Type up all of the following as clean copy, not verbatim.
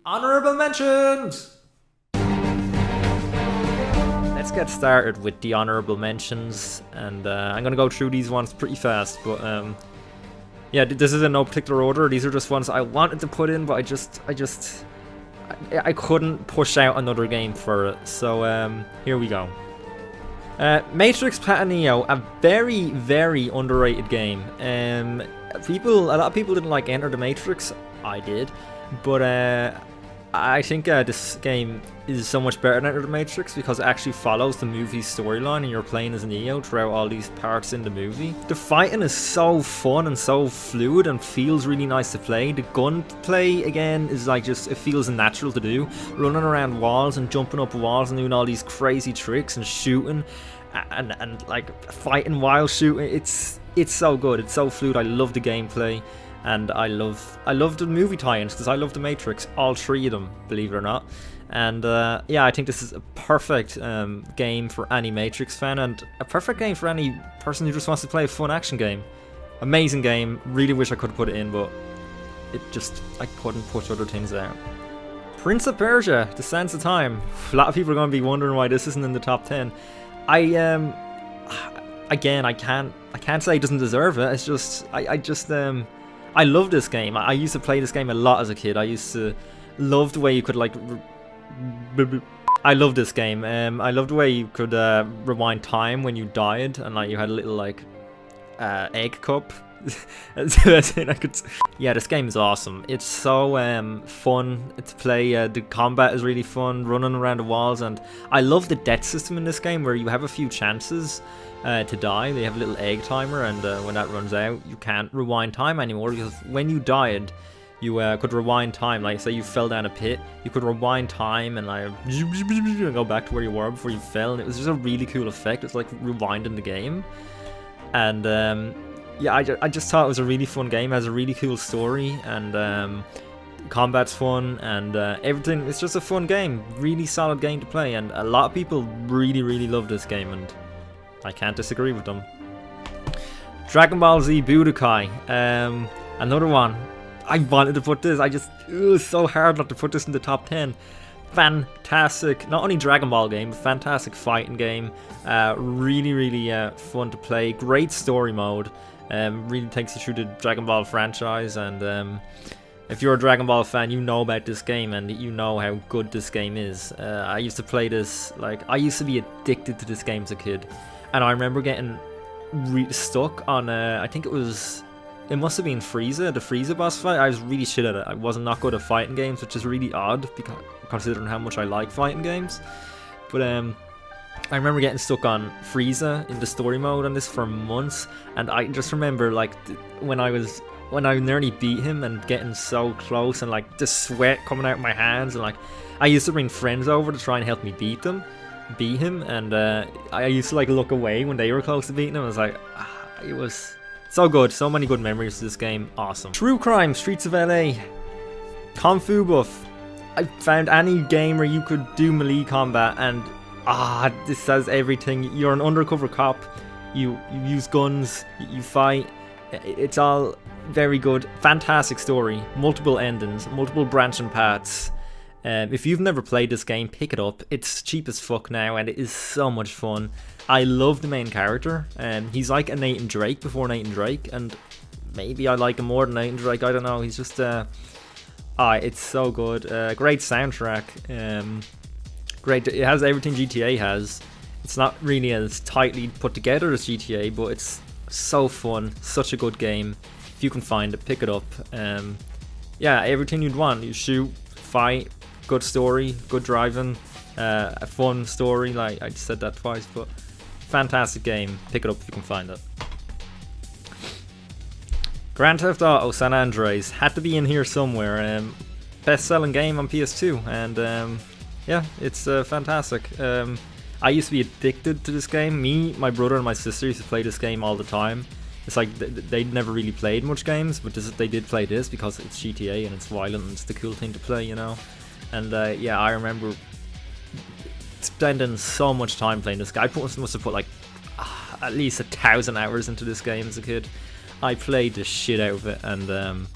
Honourable mentions! Let's get started with the honourable mentions, and I'm gonna go through these ones pretty fast, but yeah, this is in no particular order. These are just ones I wanted to put in, but I couldn't push out another game for it, so here we go. Matrix Path Neo, a very, very underrated game. A lot of people didn't like Enter the Matrix. I did, but I think this game is so much better than Enter the Matrix because it actually follows the movie's storyline, and you're playing as Neo throughout all these parts in the movie. The fighting is so fun and so fluid and feels really nice to play. The gunplay again is like it feels natural to do. Running around walls and jumping up walls and doing all these crazy tricks and shooting and like fighting while shooting. It's so good. It's so fluid. I love the gameplay. And I love the movie tie-ins because I love the Matrix, all three of them, believe it or not. And yeah, I think this is a perfect game for any Matrix fan, and a perfect game for any person who just wants to play a fun action game. Amazing game. Really wish I could put it in, but I couldn't push other things out. Prince of Persia: The Sands of Time. A lot of people are going to be wondering why this isn't in the top 10. Again, I can't say it doesn't deserve it. It's just I love this game. I used to play this game a lot as a kid. I used to love the way you could like. I love this game. I love the way you could rewind time when you died, and like you had a little like egg cup. Yeah, this game is awesome. It's so fun to play. The combat is really fun, running around the walls, and I love the death system in this game where you have a few chances to die. They have a little egg timer, and when that runs out, you can't rewind time anymore, because when you died, you could rewind time. Like, say you fell down a pit, you could rewind time and like go back to where you were before you fell, and it was just a really cool effect. It's like rewinding the game, and yeah, I just thought it was a really fun game. It has a really cool story, and combat's fun, and everything. It's just a fun game, really solid game to play, and a lot of people really love this game, and I can't disagree with them. Dragon Ball Z Budokai, another one. I wanted to put this. It was so hard not to put this in the top 10. Fantastic, not only Dragon Ball game, but fantastic fighting game. Really fun to play. Great story mode. Really takes you through the Dragon Ball franchise, and if you're a Dragon Ball fan, you know about this game and you know how good this game is. I used to play this, like, I used to be addicted to this game as a kid, and I remember getting stuck on I think it must have been Frieza, the Frieza boss fight. I was really shit at it. I wasn't not good at fighting games, which is really odd because considering how much I like fighting games. But I remember getting stuck on Frieza in the story mode on this for months, and I just remember like when I nearly beat him and getting so close, and like the sweat coming out of my hands, and like I used to bring friends over to try and help me beat him, and I used to like look away when they were close to beating him. I was like, it was so good. So many good memories of this game. Awesome. True Crime Streets of LA. Kung Fu Buff. I found any game where you could do melee combat, and this has everything. You're an undercover cop. You use guns. You fight. It's all very good. Fantastic story. Multiple endings. Multiple branching paths. If you've never played this game, pick it up. It's cheap as fuck now, and it is so much fun. I love the main character. He's like a Nathan Drake before Nathan Drake, and maybe I like him more than Nathan Drake. I don't know. He's just it's so good. Great soundtrack. Great. It has everything GTA has. It's not really as tightly put together as GTA, but it's so fun. Such a good game. If you can find it, pick it up. Yeah, everything you'd want. You shoot, fight, good story, good driving, a fun story. Like I just said that twice, but fantastic game. Pick it up if you can find it. Grand Theft Auto San Andreas had to be in here somewhere. Best-selling game on PS2, and yeah, it's fantastic. I used to be addicted to this game. Me, my brother, and my sister used to play this game all the time. It's like they'd never really played much games, but they did play this because it's GTA and it's violent and it's the cool thing to play, you know. And yeah, I remember spending so much time playing this guy. I must have put like at least 1,000 hours into this game as a kid. I played the shit out of it, and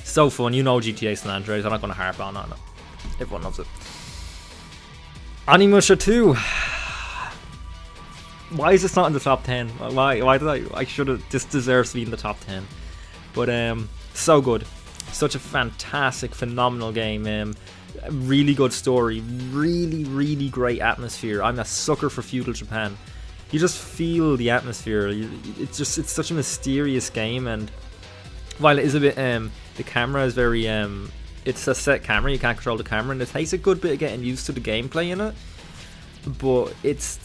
So fun. You know GTA San Andreas. I'm not going to harp on it. Everyone loves it. Unnie Masha 2. Why is this not in the top 10? Why did I should have. This deserves to be in the top 10. But so good. Such a fantastic, phenomenal game. Really good story. Really great atmosphere. I'm a sucker for feudal Japan. You just feel the atmosphere. It's such a mysterious game, and while it is a bit the camera is very it's a set camera, you can't control the camera, and it takes a good bit of getting used to the gameplay in it, but it's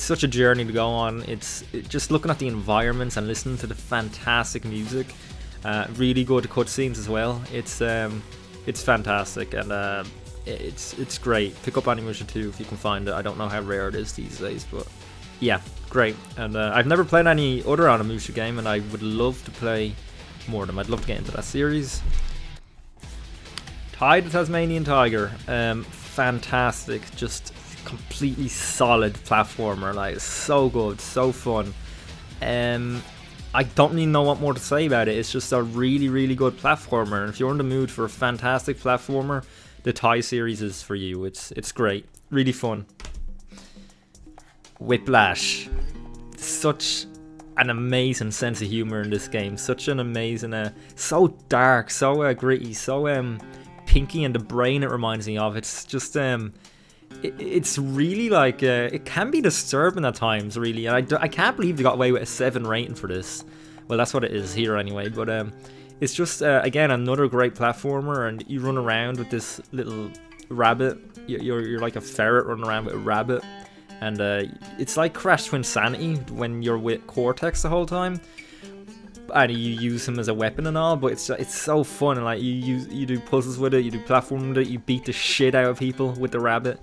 such a journey to go on. It's just looking at the environments and listening to the fantastic music. Really good cutscenes as well. It's fantastic, and it's great. Pick up Unnie Masha 2 if you can find it. I don't know how rare it is these days, but yeah, great. And I've never played any other Unnie Masha game, and I would love to play more of them. I'd love to get into that series. The Tasmanian Tiger. Fantastic. Just completely solid platformer. Like, so good, so fun. I don't really know what more to say about it. It's just a really good platformer. And if you're in the mood for a fantastic platformer, the Thai series is for you. It's great. Really fun. Whiplash. Such an amazing sense of humor in this game. Such an amazing, so dark, so gritty, so Pinky and the Brain it reminds me of. It's just, it's really like, it can be disturbing at times, really. And I can't believe they got away with a 7 rating for this. Well, that's what it is here anyway. But it's just, again, another great platformer, and you run around with this little rabbit. You're like a ferret running around with a rabbit. And it's like Crash Twinsanity when you're with Cortex the whole time, and you use him as a weapon and all. But it's so fun, and like you do puzzles with it, you do platforming with it, you beat the shit out of people with the rabbit.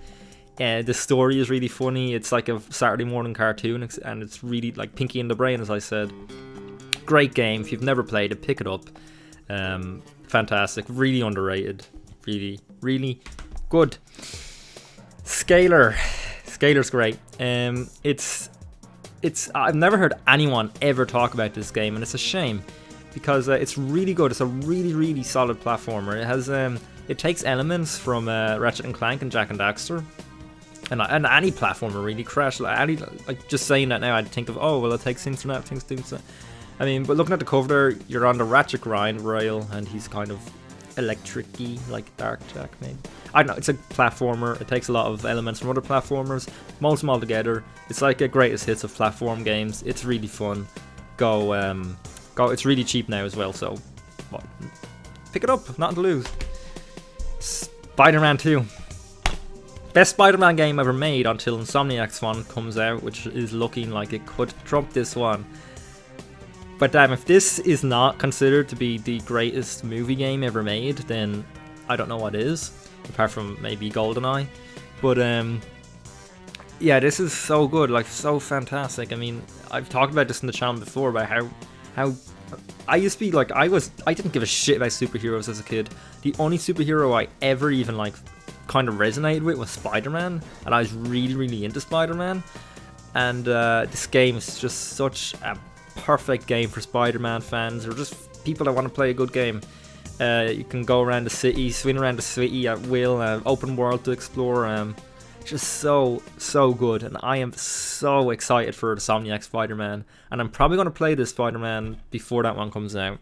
The story is really funny. It's like a Saturday morning cartoon, and it's really like Pinky and the Brain, as I said. Great game. If you've never played it, pick it up. Fantastic. Really underrated. Really good. Scalar. Scalar's great. I've never heard anyone ever talk about this game, and it's a shame because it's really good. It's a really solid platformer. It has it takes elements from Ratchet and Clank and Jak and Daxter, and any platformer really. Crash, like just saying that now, I'd think of, oh well, it takes things from that, things to do. I mean, but looking at the cover there, you're on the Ratchet grind rail, and he's kind of electric-y, like Dark Jak maybe. I don't know, it's a platformer. It takes a lot of elements from other platformers, molds them all together. It's like a greatest hits of platform games. It's really fun. Go, it's really cheap now as well, so what? Pick it up, nothing to lose. SpiderMan 2. Best Spider-Man game ever made until Insomniac's one comes out, which is looking like it could trump this one. But damn, if this is not considered to be the greatest movie game ever made, then I don't know what is, apart from maybe GoldenEye. But yeah, this is so good, like so fantastic. I mean, I've talked about this in the channel before about how I used to be like, I didn't give a shit about superheroes as a kid. The only superhero I ever even like kind of resonated with was Spider-Man, and I was really into Spider-Man. And this game is just such a perfect game for Spider-Man fans, or just people that want to play a good game. You can go around the city, swing around the city at will, open world to explore. Just so good, and I am so excited for the Insomniac Spider-Man, and I'm probably going to play this Spider-Man before that one comes out.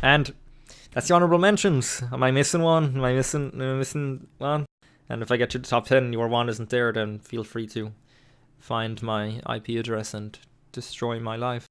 And that's the honourable mentions. Am I missing one? Am I missing one? And if I get to the top 10 and your one isn't there, then feel free to find my IP address and destroy my life.